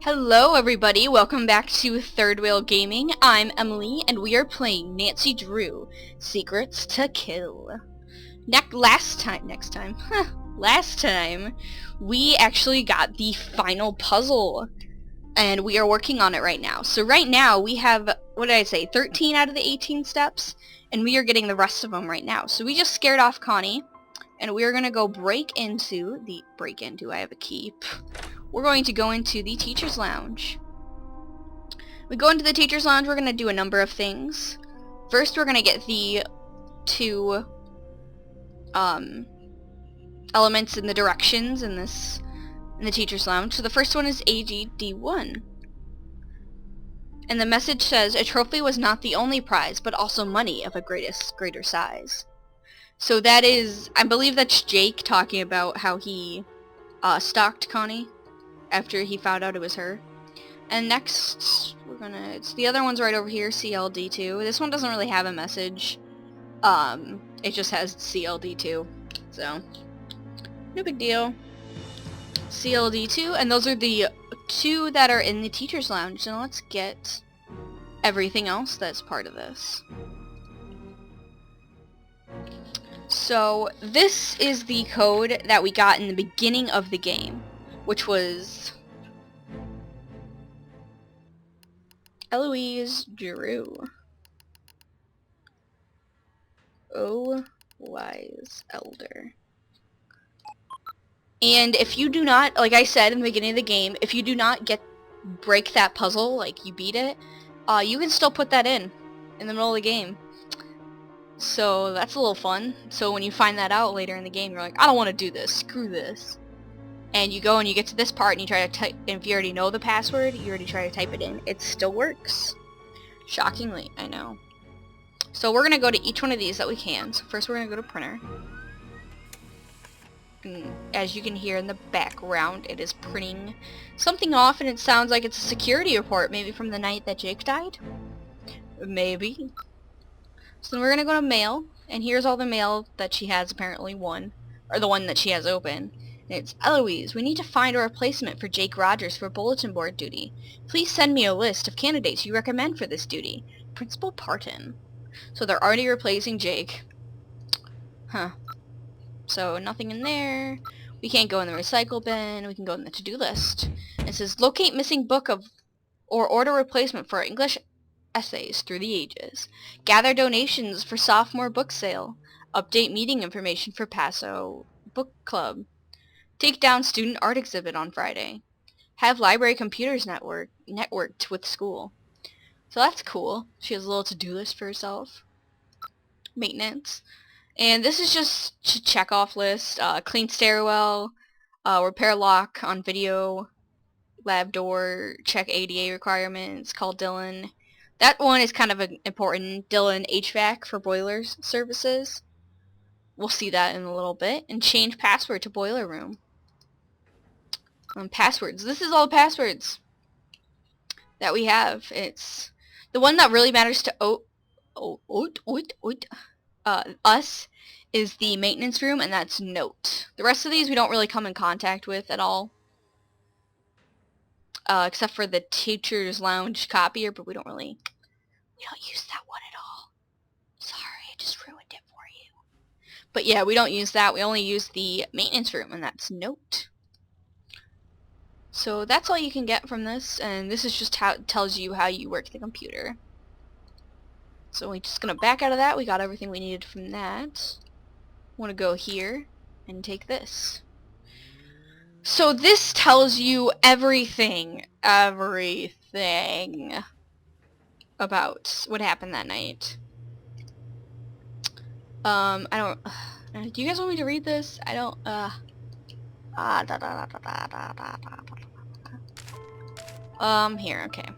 Hello everybody, welcome back to ThirdWheelGaming. I'm Emily, and we are playing Nancy Drew, Secrets to Kill. Last time, we actually got the final puzzle, and we are working on it right now. So right now, we have, 13 out of the 18 steps, and we are getting the rest of them right now. So we just scared off Connie, and we are going to go I have a key. We're going to go into the teacher's lounge. We go into the teacher's lounge, we're going to do a number of things. First, we're going to get the two elements in the directions in the teacher's lounge. So the first one is AGD1. And the message says, a trophy was not the only prize, but also money of a greater size. So that is, I believe that's Jake talking about how he stalked Connie after he found out it was her. And next, it's the other one's right over here, CLD2. This one doesn't really have a message. It just has CLD2. So, no big deal. CLD2, and those are the two that are in the teacher's lounge. Now let's get everything else that's part of this. So, this is the code that we got in the beginning of the game, which was Eloise Drew. Oh, wise elder. And if you do not, like I said in the beginning of the game, if you do not break that puzzle, like you beat it, you can still put that in the middle of the game. So that's a little fun. So when you find that out later in the game, you're like, I don't want to do this, screw this. And you go and you get to this part and you try to type, and if you already know the password, you already try to type it in. It still works. Shockingly, I know. So we're going to go to each one of these that we can. So first we're going to go to printer. And as you can hear in the background, it is printing something off, and it sounds like it's a security report, maybe from the night that Jake died? Maybe. So then we're going to go to mail, and here's all the mail that she has apparently won, or the one that she has open. It's, Eloise, we need to find a replacement for Jake Rogers for bulletin board duty. Please send me a list of candidates you recommend for this duty. Principal Parton. So they're already replacing Jake. Huh. So nothing in there. We can't go in the recycle bin. We can go in the to-do list. It says, locate missing book of or order replacement for English essays through the ages. Gather donations for sophomore book sale. Update meeting information for Paso Book Club. Take down student art exhibit on Friday. Have library computers networked with school. So that's cool. She has a little to-do list for herself. Maintenance. And this is just a check-off list. Clean stairwell. Repair lock on video. Lab door. Check ADA requirements. Call Dylan. That one is kind of important. Dylan HVAC for boilers services. We'll see that in a little bit. And change password to boiler room. Passwords. This is all the passwords that we have. It's the one that really matters to us is the maintenance room, and that's note. The rest of these we don't really come in contact with at all, except for the teacher's lounge copier, but we don't use that one at all. Sorry, I just ruined it for you. But yeah, we don't use that. We only use the maintenance room, and that's note. So that's all you can get from this, and this is just how it tells you how you work the computer. So we're just gonna back out of that. We got everything we needed from that. Want to go here and take this. So this tells you everything about what happened that night. I don't. Do you guys want me to read this? I don't. Here, okay.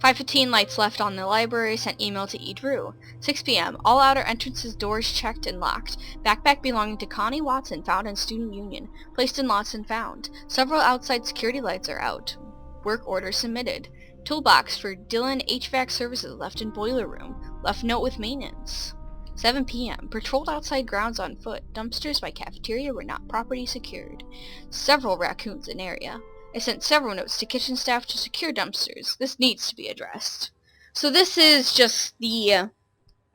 5:15, lights left on the library, sent email to E. Drew. 6 p.m., all outer entrances doors checked and locked. Backpack belonging to Connie Watson found in student union. Placed in lots and found. Several outside security lights are out. Work order submitted. Toolbox for Dylan HVAC services left in boiler room. Left note with maintenance. 7 p.m. Patrolled outside grounds on foot. Dumpsters by cafeteria were not properly secured. Several raccoons in area. I sent several notes to kitchen staff to secure dumpsters. This needs to be addressed. So this is just the,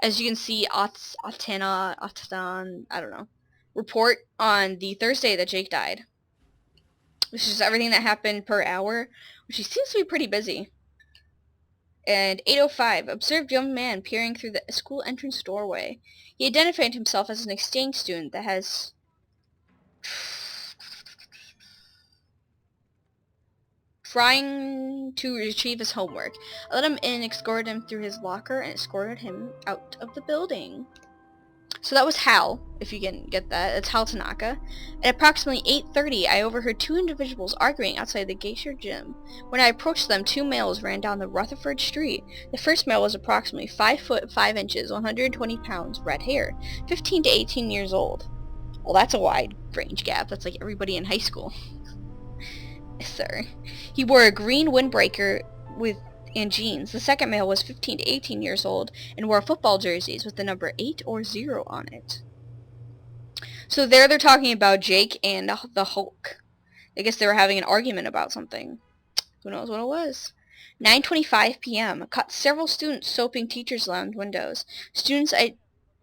as you can see, Atana, I don't know, report on the Thursday that Jake died. This is everything that happened per hour, which he seems to be pretty busy. And 8:05, observed young man peering through the school entrance doorway. He identified himself as an exchange student that has trying to retrieve his homework. I let him in, escorted him through his locker, and escorted him out of the building. So that was Hal, if you can get that. It's Hal Tanaka. At approximately 8:30, I overheard two individuals arguing outside the Geisha gym. When I approached them, two males ran down the Rutherford Street. The first male was approximately 5 foot 5 inches, 120 pounds, red hair, 15 to 18 years old. Well, that's a wide range gap. That's like everybody in high school. Sir. He wore a green windbreaker and jeans. The second male was 15 to 18 years old and wore football jerseys with the number 8 or 0 on it. So there they're talking about Jake and the Hulk. I guess they were having an argument about something. Who knows what it was? 9:25 p.m. Caught several students soaping teachers' lounge windows. Students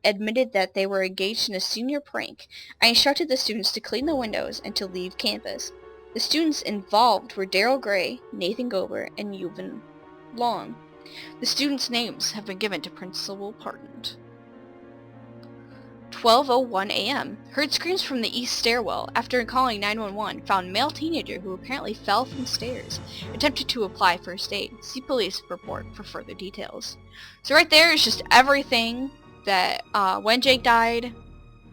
admitted that they were engaged in a senior prank. I instructed the students to clean the windows and to leave campus. The students involved were Darryl Gray, Nathan Gober, and Yuvin Long. The students' names have been given to Principal Pardoned. 12:01 a.m. Heard screams from the east stairwell. After calling 911, found male teenager who apparently fell from stairs. Attempted to apply first aid. See police report for further details. So right there is just everything that when Jake died,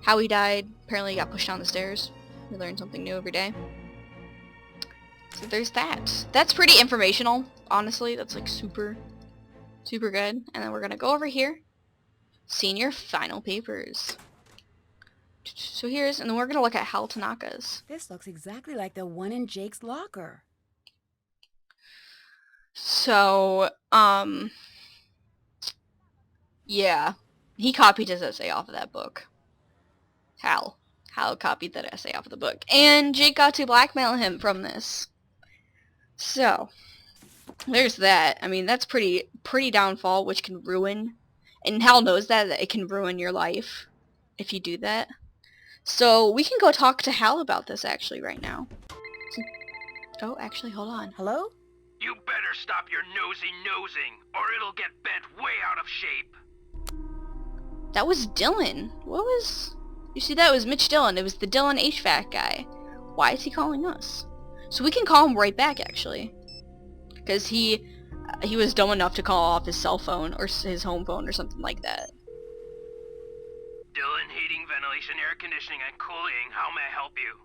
how he died. Apparently he got pushed down the stairs. We learn something new every day. So there's that. That's pretty informational, honestly. That's like super good. And then we're gonna go over here. Senior final papers. So here's, and then we're gonna look at Hal Tanaka's. This looks exactly like the one in Jake's locker. So, yeah. He copied his essay off of that book. Hal copied that essay off of the book. And Jake got to blackmail him from this. So, there's that. I mean, that's pretty downfall, which can ruin, and Hal knows that it can ruin your life if you do that. So, we can go talk to Hal about this, actually, right now. Oh, actually, hold on. Hello? You better stop your nosing, or it'll get bent way out of shape. That was Dylan. What was... You see, that was Mitch Dillon. It was the Dylan HVAC guy. Why is he calling us? So we can call him right back, actually. Because he was dumb enough to call off his cell phone or his home phone or something like that. Dylan, heating, ventilation, air conditioning, and cooling. How may I help you?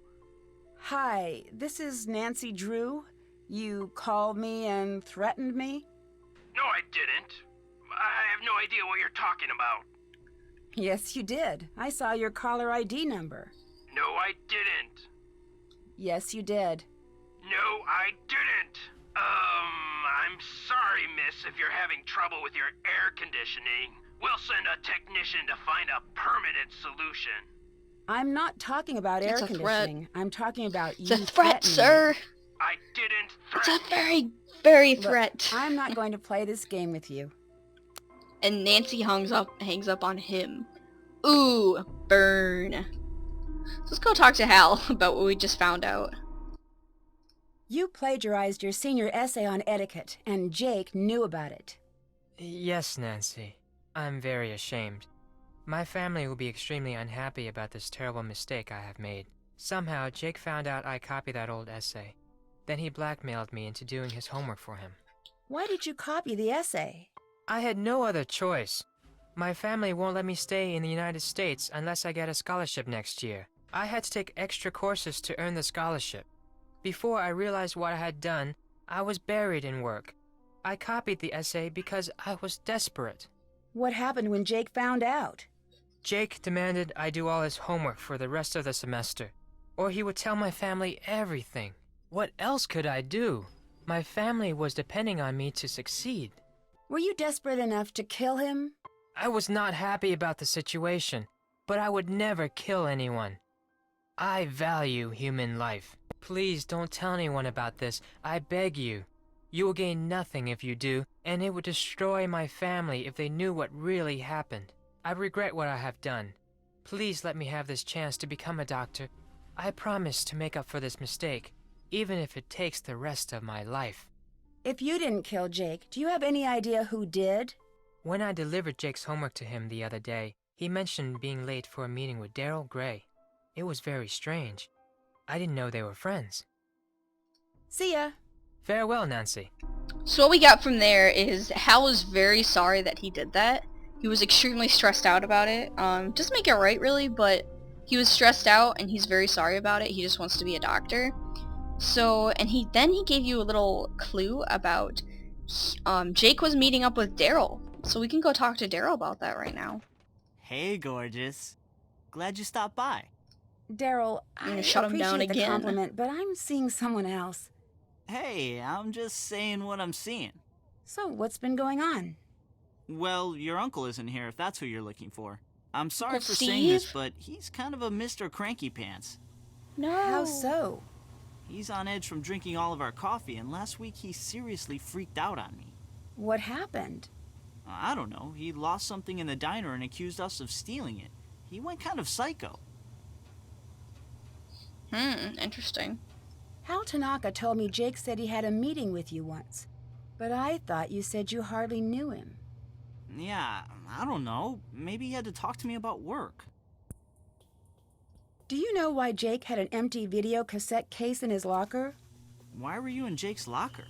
Hi, this is Nancy Drew. You called me and threatened me? No, I didn't. I have no idea what you're talking about. Yes, you did. I saw your caller ID number. No, I didn't. Yes, you did. No, I didn't. I'm sorry, miss, if you're having trouble with your air conditioning. We'll send a technician to find a permanent solution. I'm not talking about air conditioning. I'm talking about you. It's a threat, sir. I didn't threaten. It's a very, very threat. Look, I'm not going to play this game with you. And Nancy hangs up on him. Ooh, burn. So let's go talk to Hal about what we just found out. You plagiarized your senior essay on etiquette, and Jake knew about it. Yes, Nancy. I'm very ashamed. My family will be extremely unhappy about this terrible mistake I have made. Somehow, Jake found out I copied that old essay. Then he blackmailed me into doing his homework for him. Why did you copy the essay? I had no other choice. My family won't let me stay in the United States unless I get a scholarship next year. I had to take extra courses to earn the scholarship. Before I realized what I had done, I was buried in work. I copied the essay because I was desperate. What happened when Jake found out? Jake demanded I do all his homework for the rest of the semester, or he would tell my family everything. What else could I do? My family was depending on me to succeed. Were you desperate enough to kill him? I was not happy about the situation, but I would never kill anyone. I value human life. Please don't tell anyone about this. I beg you. You will gain nothing if you do, and it would destroy my family if they knew what really happened. I regret what I have done. Please let me have this chance to become a doctor. I promise to make up for this mistake, even if it takes the rest of my life. If you didn't kill Jake, do you have any idea who did? When I delivered Jake's homework to him the other day, he mentioned being late for a meeting with Darryl Gray. It was very strange. I didn't know they were friends. See ya. Farewell, Nancy. So what we got from there is Hal was very sorry that he did that. He was extremely stressed out about it. Doesn't make it right really, but he was stressed out and he's very sorry about it. He just wants to be a doctor. So, and he gave you a little clue about Jake was meeting up with Darryl. So we can go talk to Darryl about that right now. Hey, gorgeous. Glad you stopped by. Darryl, I'm I gonna shut him down appreciate the again. compliment, but I'm seeing someone else. Hey, I'm just saying what I'm seeing. So what's been going on? Well, your uncle isn't here if that's who you're looking for. I'm sorry Uncle for saying this, Steve? but he's kind of a Mr. Cranky Pants. No. How so? He's on edge from drinking all of our coffee, and last week he seriously freaked out on me. What happened? I don't know, he lost something in the diner and accused us of stealing it. He went kind of psycho. Interesting. Hal Tanaka told me Jake said he had a meeting with you once. But I thought you said you hardly knew him. Yeah, I don't know. Maybe he had to talk to me about work. Do you know why Jake had an empty video cassette case in his locker? Why were you in Jake's locker?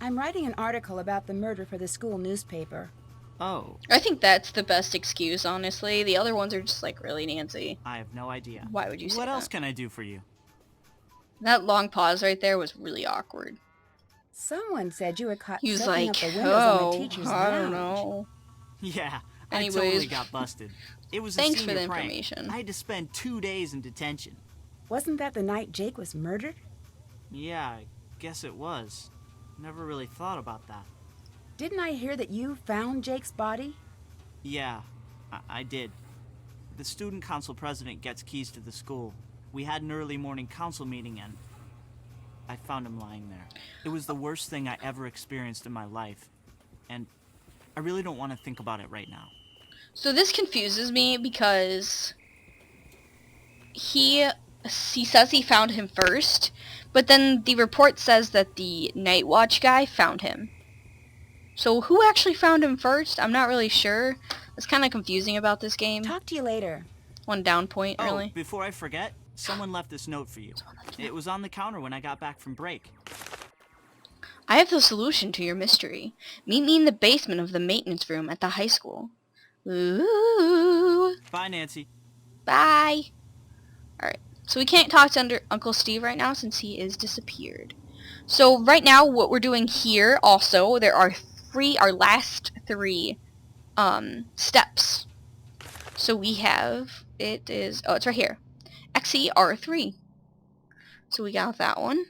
I'm writing an article about the murder for the school newspaper. Oh, I think that's the best excuse, honestly. The other ones are just like, really, Nancy? I have no idea. Why would you say What that? else can I do for you? That long pause right there was really awkward. Someone said you were caught He was soaking like, up the windows on oh, the teacher's I don't lounge. know. Yeah, Anyways. I totally got busted. It was a Thanks for senior the prank. information. I had to spend 2 days in detention. Wasn't that the night Jake was murdered? Yeah, I guess it was. Never really thought about that. Didn't I hear that you found Jake's body? Yeah, I did. The student council president gets keys to the school. We had an early morning council meeting and I found him lying there. It was the worst thing I ever experienced in my life. And I really don't want to think about it right now. So this confuses me because he says he found him first, but then the report says that the night watch guy found him. So who actually found him first? I'm not really sure. It's kind of confusing about this game. Talk to you later. One down point, Oh, really. before I forget, someone left this note for you. It was on the counter when I got back from break. I have the solution to your mystery. Meet me in the basement of the maintenance room at the high school. Ooh. Bye, Nancy. Bye. Alright, so we can't talk to Uncle Steve right now since he is disappeared. So right now what we're doing here also, there are our last three steps. So we have, it's right here. XER3. So we got that one.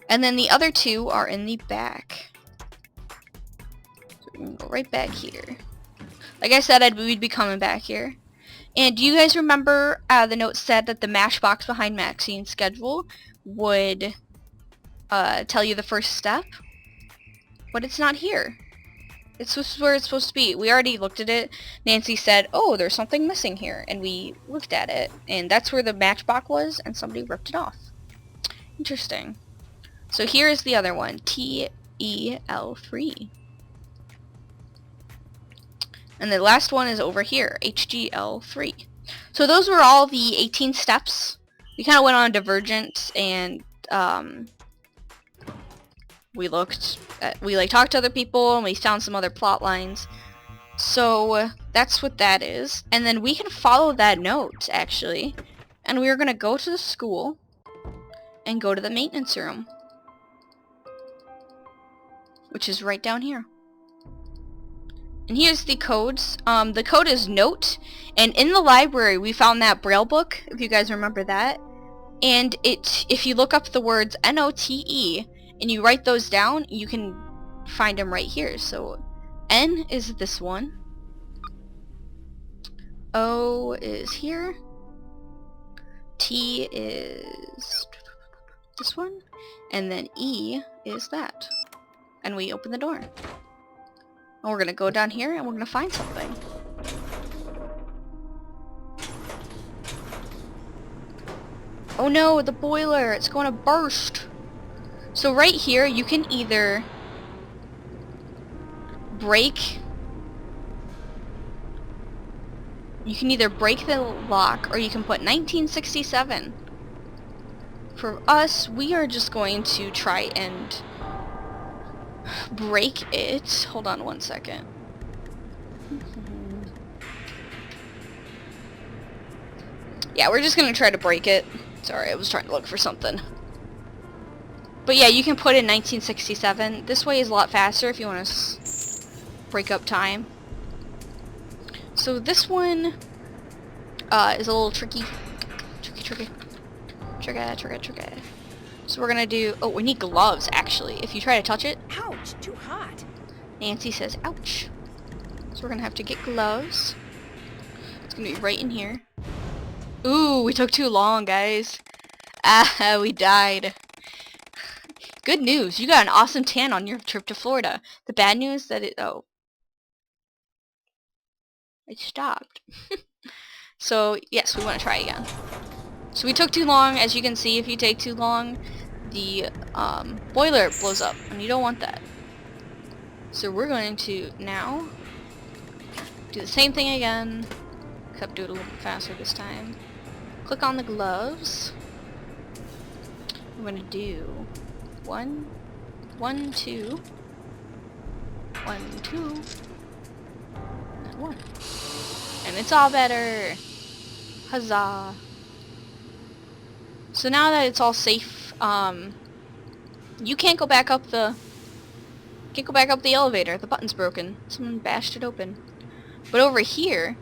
And then the other two are in the back. So we can go right back here. Like I said, we'd be coming back here. And do you guys remember the note said that the matchbox behind Maxine's schedule would tell you the first step? But it's not here. It's where it's supposed to be. We already looked at it. Nancy said, oh, there's something missing here. And we looked at it. And that's where the matchbox was, and somebody ripped it off. Interesting. So here is the other one. TEL3. And the last one is over here. HGL3. So those were all the 18 steps. We kind of went on Divergent and we looked at, we talked to other people and we found some other plot lines. So that's what that is. And then we can follow that note actually. And we are going to go to the school and go to the maintenance room, which is right down here. And here's the codes. The code is note, and in the library we found that Braille book, if you guys remember that. And if you look up the words NOTE and you write those down, you can find them right here. So N is this one, O is here. T is this one. And then E is that. And we open the door. And we're gonna go down here and we're gonna find something. Oh no, the boiler! It's going to burst! So right here, you can either break... You can either break the lock, or you can put 1967. For us, we are just going to try and break it. Hold on one second. Yeah, we're just gonna try to break it. Sorry, I was trying to look for something. But yeah, you can put in 1967. This way is a lot faster if you want to break up time. So this one is a little tricky. Tricky. So we're gonna do... Oh, we need gloves, actually. If you try to touch it... Ouch, too hot. Nancy says, ouch. So we're gonna have to get gloves. It's gonna be right in here. Ooh, we took too long, guys. Ah, we died. Good news, you got an awesome tan on your trip to Florida. The bad news that it... Oh. It stopped. So, yes, we want to try again. So we took too long. As you can see, if you take too long, the boiler blows up, and you don't want that. So we're going to now do the same thing again, except do it a little bit faster this time. Click on the gloves. I'm going to do 1, 1, 2, 1, 2, and 1. And it's all better. Huzzah. So now that it's all safe, you can't go back up the elevator. The button's broken. Someone bashed it open. But over here,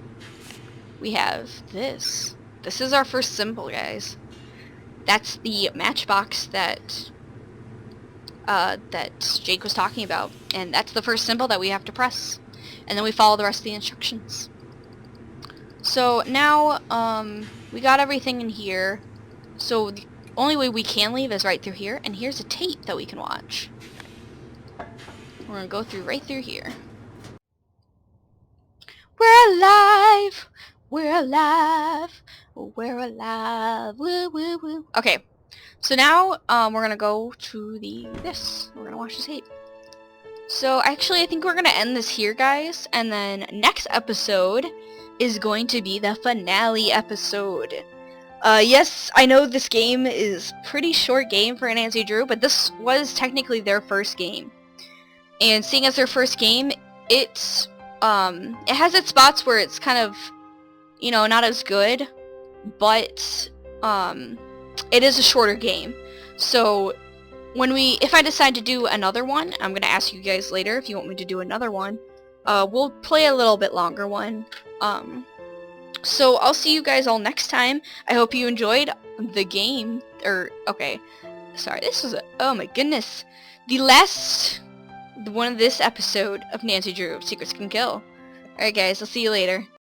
we have this. This is our first symbol, guys. That's the matchbox that Jake was talking about, and that's the first symbol that we have to press. And then we follow the rest of the instructions. So now, we got everything in here. So the only way we can leave is right through here, and here's a tape that we can watch. We're gonna go through right through here. We're alive! We're alive! We're alive! Woo woo woo! Okay, so now we're gonna go to this. We're gonna watch the tape. So actually, I think we're gonna end this here, guys, and then next episode is going to be the finale episode. Yes, I know this game is pretty short game for Nancy Drew, but this was technically their first game. And seeing as their first game, it has its spots where it's kind of, you know, not as good, but it is a shorter game. So if I decide to do another one, I'm gonna ask you guys later if you want me to do another one. We'll play a little bit longer one. So I'll see you guys all next time. I hope you enjoyed the game. Okay. Sorry, this was oh my goodness. The last one of this episode of Nancy Drew, Secrets Can Kill. Alright guys, I'll see you later.